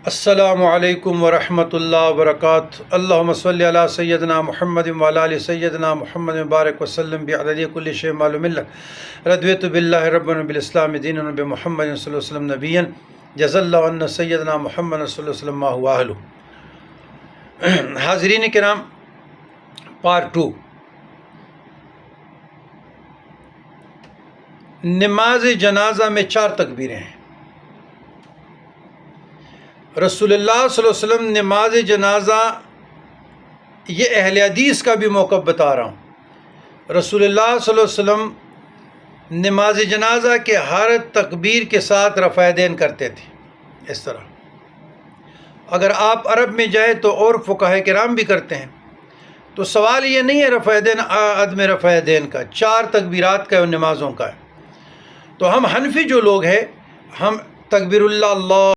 السلام علیکم ورحمۃ اللہ وبرکاتہ۔ اللہم صلی علی سیدنا محمد وعلی آل سیدنا محمد مبارک وسلم بعدد کل شیء معلوم لک رضیت باللہ ربا بالاسلام دینا بمحمد صلی اللہ علیہ وسلم نبیا جزا اللہ عنا سیدنا محمد صلی اللہ علیہ وسلم ما هو اہلہ۔ حاضرین کرام، پارٹ 2، نماز جنازہ میں 4 تکبیریں ہیں۔ رسول اللہ صلی اللہ علیہ وسلم نماز جنازہ، یہ اہل حدیث کا بھی موقف بتا رہا ہوں، رسول اللہ صلی اللہ علیہ وسلم نماز جنازہ کے ہر تکبیر کے ساتھ رفع یدین کرتے تھے۔ اس طرح اگر آپ عرب میں جائیں تو اور فقہاء کرام بھی کرتے ہیں، تو سوال یہ نہیں ہے رفع یدین عدم رفع یدین کا، 4 تکبیرات کا نمازوں کا ہے۔ تو ہم حنفی جو لوگ ہیں، ہم تکبیر اللہ